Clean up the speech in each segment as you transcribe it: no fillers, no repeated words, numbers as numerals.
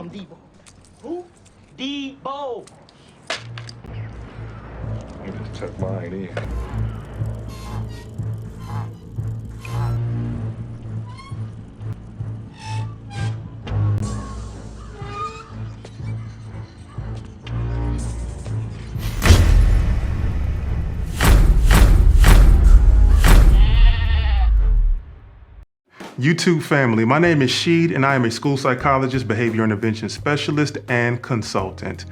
him Debo. Who? Debo. I just tuck mine in. YouTube family, my name is Sheed and I am a school psychologist, behavior intervention specialist, and consultant.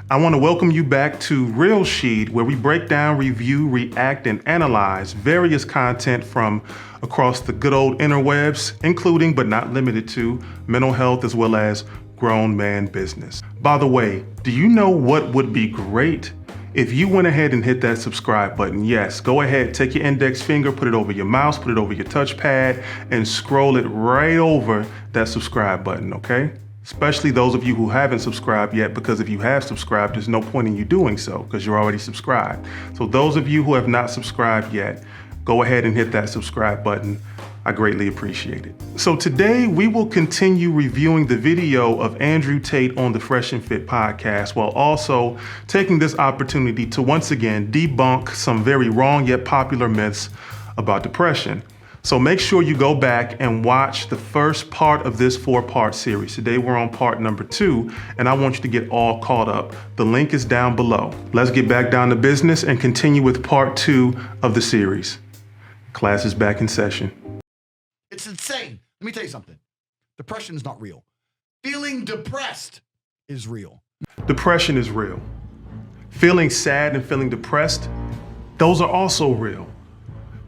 I want to welcome you back to rEaL Sheed, where we break down, review, react, and analyze various content from across the good old interwebs, including but not limited to mental health as well as grown man business. By the way, do you know what would be great? If you went ahead and hit that subscribe button. Yes, go ahead, take your index finger, put it over your mouse, put it over your touchpad, and scroll it right over that subscribe button, okay? Especially those of you who haven't subscribed yet, because if you have subscribed, there's no point in you doing so because you're already subscribed. So those of you who have not subscribed yet, go ahead and hit that subscribe button. I greatly appreciate it. So today we will continue reviewing the video of Andrew Tate on the Fresh and Fit podcast, while also taking this opportunity to once again debunk some very wrong yet popular myths about depression. So make sure you go back and watch the first part of this 4-part series. Today we're on part number 2, and I want you to get all caught up. The link is down below. Let's get back down to business and continue with part 2 of the series. Class is back in session. It's insane. Let me tell you something. Depression is not real. Feeling depressed is real. Depression is real. Feeling sad and feeling depressed, those are also real.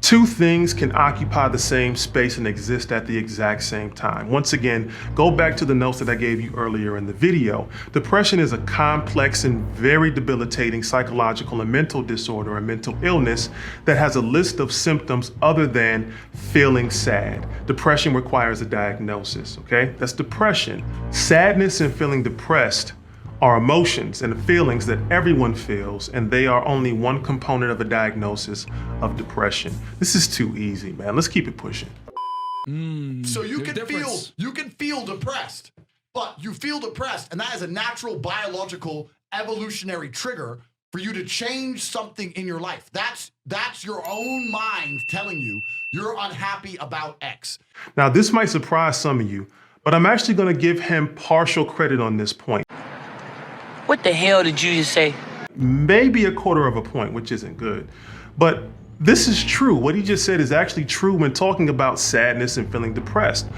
Two things can occupy the same space and exist at the exact same time. Once again, go back to the notes that I gave you earlier in the video. Depression is a complex and very debilitating psychological and mental disorder and mental illness that has a list of symptoms other than feeling sad. Depression requires a diagnosis, okay? That's depression. Sadness and feeling depressed are emotions and feelings that everyone feels, and they are only one component of a diagnosis of depression. This is too easy, man. Let's keep it pushing. So you can feel depressed, but you feel depressed, and that is a natural biological evolutionary trigger for you to change something in your life. That's your own mind telling you you're unhappy about X. Now, this might surprise some of you, but I'm actually going to give him partial credit on this point. What the hell did you just say? Maybe a quarter of a point, which isn't good. But this is true. What he just said is actually true when talking about sadness and feeling depressed.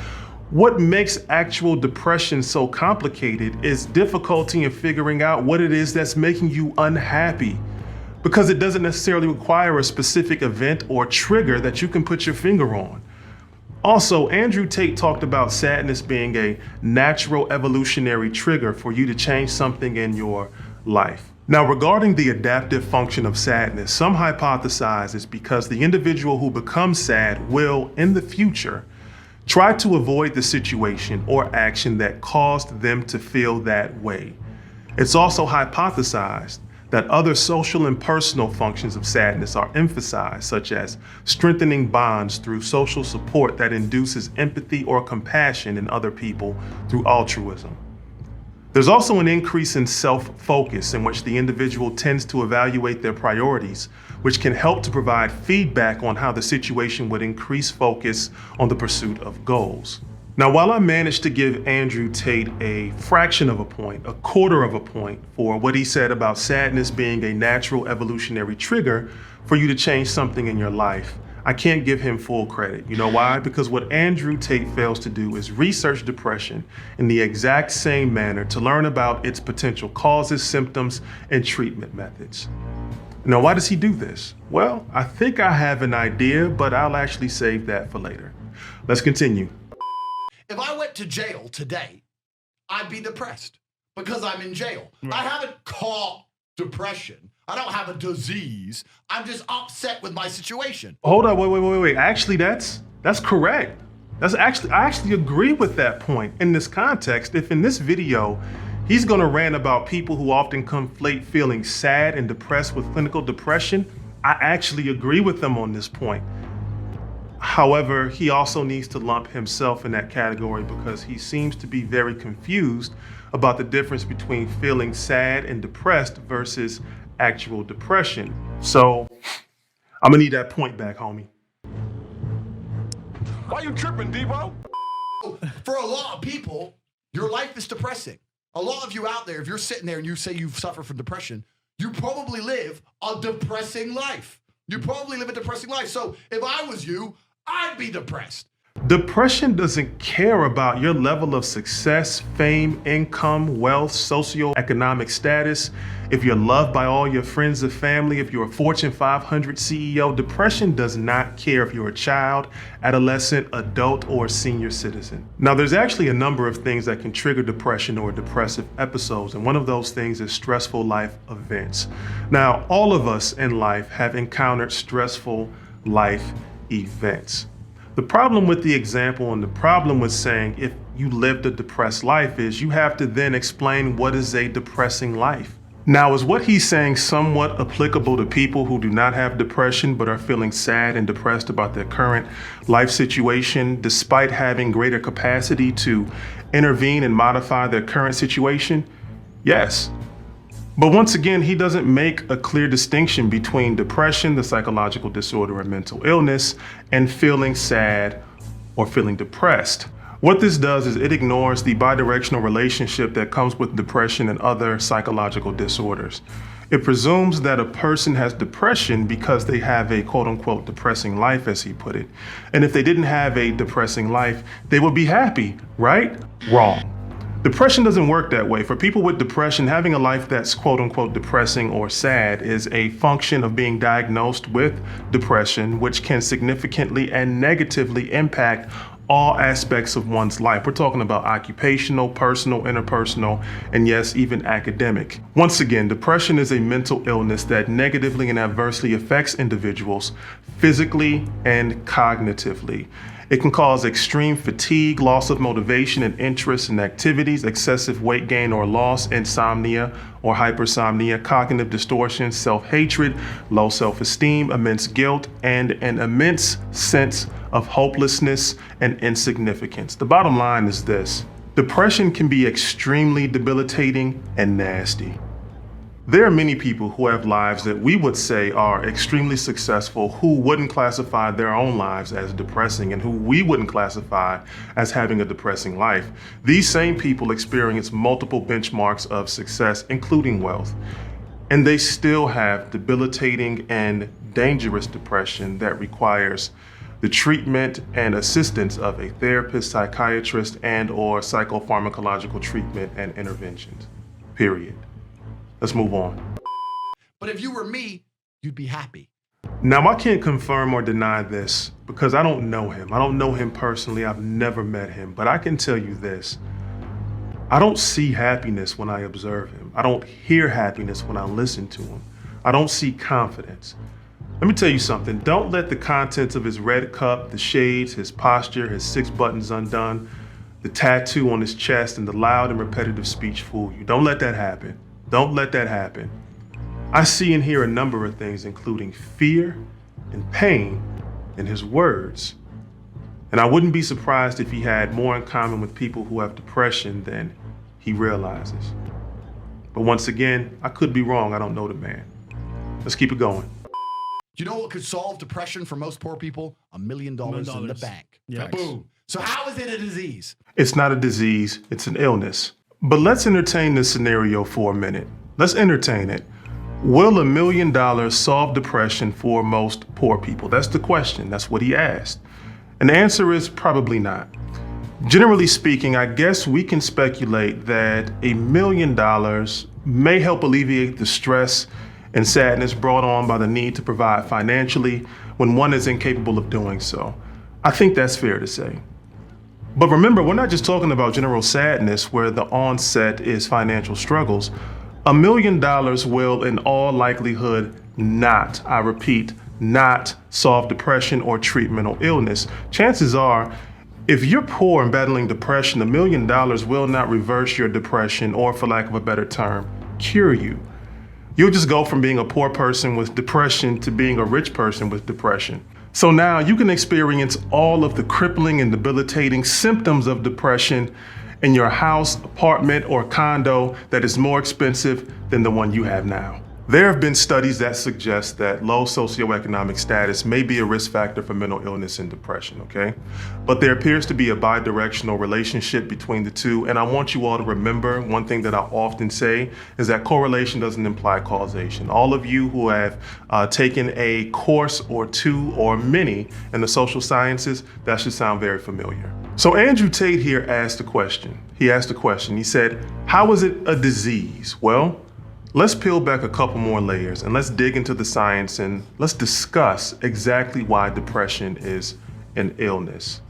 What makes actual depression so complicated is difficulty in figuring out what it is that's making you unhappy, because it doesn't necessarily require a specific event or trigger that you can put your finger on. Also, Andrew Tate talked about sadness being a natural evolutionary trigger for you to change something in your life. Now, regarding the adaptive function of sadness, some hypothesize it's because the individual who becomes sad will, in the future, try to avoid the situation or action that caused them to feel that way. It's also hypothesized that other social and personal functions of sadness are emphasized, such as strengthening bonds through social support that induces empathy or compassion in other people through altruism. There's also an increase in self-focus, in which the individual tends to evaluate their priorities, which can help to provide feedback on how the situation would increase focus on the pursuit of goals. Now, while I managed to give Andrew Tate a fraction of a point, a quarter of a point, for what he said about sadness being a natural evolutionary trigger for you to change something in your life, I can't give him full credit. You know why? Because what Andrew Tate fails to do is research depression in the exact same manner to learn about its potential causes, symptoms, and treatment methods. Now, why does he do this? Well, I think I have an idea, but I'll actually save that for later. Let's continue. If I went to jail today, I'd be depressed because I'm in jail. Right. I haven't caught depression. I don't have a disease. I'm just upset with my situation. Hold on, wait. Actually, that's correct. I actually agree with that point in this context. If in this video, he's gonna rant about people who often conflate feeling sad and depressed with clinical depression, I actually agree with him on this point. However, he also needs to lump himself in that category because he seems to be very confused about the difference between feeling sad and depressed versus actual depression. So I'm gonna need that point back, homie. Why you tripping, Debo? For a lot of people, your life is depressing. A lot of you out there, if you're sitting there and you say you've suffered from depression, you probably live a depressing life. You probably live a depressing life. So if I was you, I'd be depressed. Depression doesn't care about your level of success, fame, income, wealth, socioeconomic status, if you're loved by all your friends or family, if you're a Fortune 500 CEO. Depression does not care if you're a child, adolescent, adult, or senior citizen. Now, there's actually a number of things that can trigger depression or depressive episodes, and one of those things is stressful life events. Now, all of us in life have encountered stressful life events. The problem with the example and the problem with saying if you lived a depressed life is you have to then explain what is a depressing life. Now, is what he's saying somewhat applicable to people who do not have depression but are feeling sad and depressed about their current life situation despite having greater capacity to intervene and modify their current situation? Yes. But once again, he doesn't make a clear distinction between depression, the psychological disorder or mental illness, and feeling sad or feeling depressed. What this does is it ignores the bidirectional relationship that comes with depression and other psychological disorders. It presumes that a person has depression because they have a quote unquote depressing life, as he put it. And if they didn't have a depressing life, they would be happy, right? Wrong. Depression doesn't work that way. For people with depression, having a life that's quote unquote depressing or sad is a function of being diagnosed with depression, which can significantly and negatively impact all aspects of one's life. We're talking about occupational, personal, interpersonal, and yes, even academic. Once again, depression is a mental illness that negatively and adversely affects individuals physically and cognitively. It can cause extreme fatigue, loss of motivation and interest in activities, excessive weight gain or loss, insomnia or hypersomnia, cognitive distortion, self-hatred, low self-esteem, immense guilt, and an immense sense of hopelessness and insignificance. The bottom line is this: depression can be extremely debilitating and nasty. There are many people who have lives that we would say are extremely successful who wouldn't classify their own lives as depressing and who we wouldn't classify as having a depressing life. These same people experience multiple benchmarks of success, including wealth, and they still have debilitating and dangerous depression that requires the treatment and assistance of a therapist, psychiatrist, and/or psychopharmacological treatment and interventions. Period. Let's move on. But if you were me, you'd be happy. Now, I can't confirm or deny this because I don't know him. I don't know him personally. I've never met him. But I can tell you this: I don't see happiness when I observe him. I don't hear happiness when I listen to him. I don't see confidence. Let me tell you something. Don't let the contents of his red cup, the shades, his posture, his 6 buttons undone, the tattoo on his chest, and the loud and repetitive speech fool you. Don't let that happen. Don't let that happen. I see and hear a number of things, including fear and pain in his words. And I wouldn't be surprised if he had more in common with people who have depression than he realizes. But once again, I could be wrong. I don't know the man. Let's keep it going. You know what could solve depression for most poor people? $1 million in the bank. Yes. Boom. So how is it a disease? It's not a disease, it's an illness. But let's entertain this scenario for a minute. Let's entertain it. Will $1 million solve depression for most poor people? That's the question. That's what he asked. And the answer is probably not. Generally speaking, I guess we can speculate that $1 million may help alleviate the stress and sadness brought on by the need to provide financially when one is incapable of doing so. I think that's fair to say. But remember, we're not just talking about general sadness where the onset is financial struggles. $1 million will in all likelihood not, I repeat, not solve depression or treat mental illness. Chances are, if you're poor and battling depression, $1 million will not reverse your depression or, for lack of a better term, cure you. You'll just go from being a poor person with depression to being a rich person with depression. So now you can experience all of the crippling and debilitating symptoms of depression in your house, apartment, or condo that is more expensive than the one you have now. There have been studies that suggest that low socioeconomic status may be a risk factor for mental illness and depression, okay? But there appears to be a bi-directional relationship between the two, and I want you all to remember one thing that I often say is that correlation doesn't imply causation. All of you who have taken a course or two or many in the social sciences, that should sound very familiar. So Andrew Tate here asked a question. He asked a question. He said, how is it a disease? Well, let's peel back a couple more layers and let's dig into the science and let's discuss exactly why depression is an illness.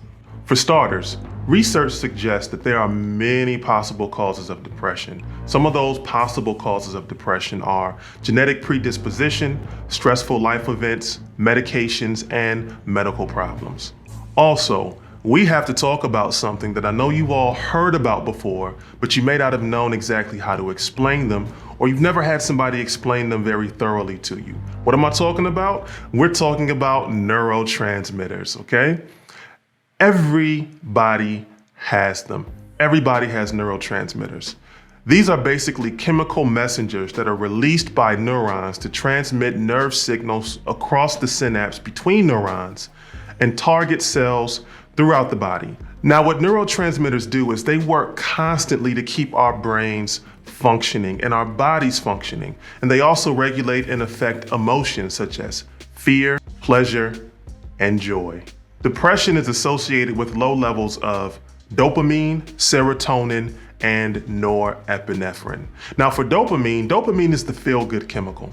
For starters, research suggests that there are many possible causes of depression. Some of those possible causes of depression are genetic predisposition, stressful life events, medications, and medical problems. Also, we have to talk about something that I know you've all heard about before, but you may not have known exactly how to explain them, or you've never had somebody explain them very thoroughly to you. What am I talking about? We're talking about neurotransmitters, okay? Everybody has them. Everybody has neurotransmitters. These are basically chemical messengers that are released by neurons to transmit nerve signals across the synapse between neurons and target cells throughout the body. Now, what neurotransmitters do is they work constantly to keep our brains functioning and our bodies functioning. And they also regulate and affect emotions such as fear, pleasure, and joy. Depression is associated with low levels of dopamine, serotonin, and norepinephrine. Now for dopamine is the feel-good chemical.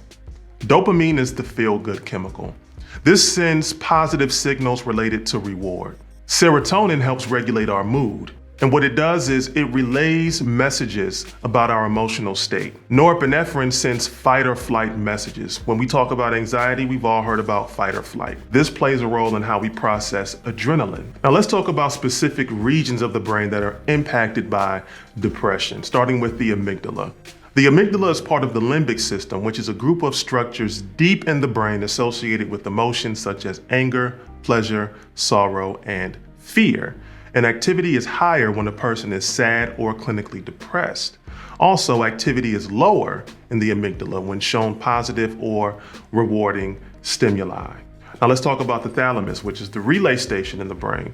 Dopamine is the feel-good chemical. This sends positive signals related to reward. Serotonin helps regulate our mood. And what it does is it relays messages about our emotional state. Norepinephrine sends fight or flight messages. When we talk about anxiety, we've all heard about fight or flight. This plays a role in how we process adrenaline. Now let's talk about specific regions of the brain that are impacted by depression, starting with the amygdala. The amygdala is part of the limbic system, which is a group of structures deep in the brain associated with emotions such as anger, pleasure, sorrow, and fear. And activity is higher when a person is sad or clinically depressed. Also, activity is lower in the amygdala when shown positive or rewarding stimuli. Now let's talk about the thalamus, which is the relay station in the brain.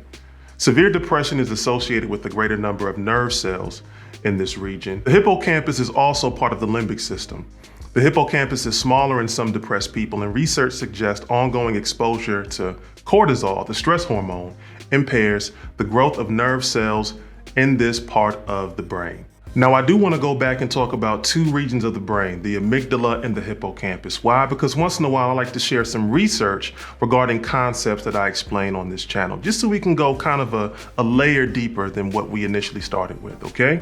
Severe depression is associated with a greater number of nerve cells in this region. The hippocampus is also part of the limbic system. The hippocampus is smaller in some depressed people, and research suggests ongoing exposure to cortisol, the stress hormone, impairs the growth of nerve cells in this part of the brain. Now, I do want to go back and talk about two regions of the brain, the amygdala and the hippocampus. Why? Because once in a while, I like to share some research regarding concepts that I explain on this channel, just so we can go kind of a layer deeper than what we initially started with, okay?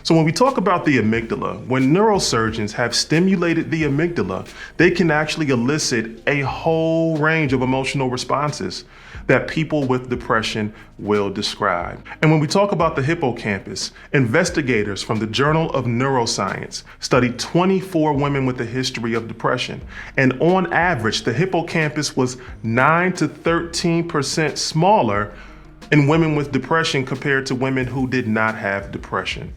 So when we talk about the amygdala, when neurosurgeons have stimulated the amygdala, they can actually elicit a whole range of emotional responses that people with depression will describe. And when we talk about the hippocampus, investigators from the Journal of Neuroscience studied 24 women with a history of depression. And on average, the hippocampus was 9 to 13% smaller in women with depression compared to women who did not have depression.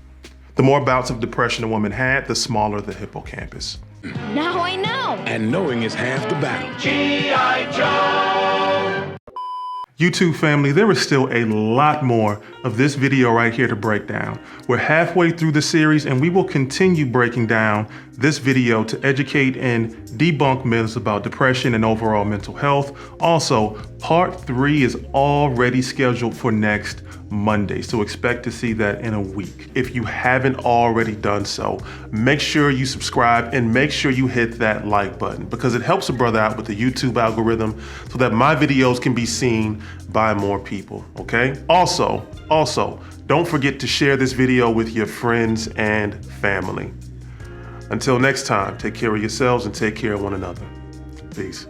The more bouts of depression a woman had, the smaller the hippocampus. Now I know. And knowing is half the battle. G.I. Joe! YouTube family, there is still a lot more of this video right here to break down. We're halfway through the series and we will continue breaking down this video to educate and debunk myths about depression and overall mental health. Also, part 3 is already scheduled for next Monday, so expect to see that in a week. If you haven't already done so, make sure you subscribe and make sure you hit that like button because it helps a brother out with the YouTube algorithm so that my videos can be seen by more people, okay? Also, don't forget to share this video with your friends and family. Until next time, take care of yourselves and take care of one another. Peace.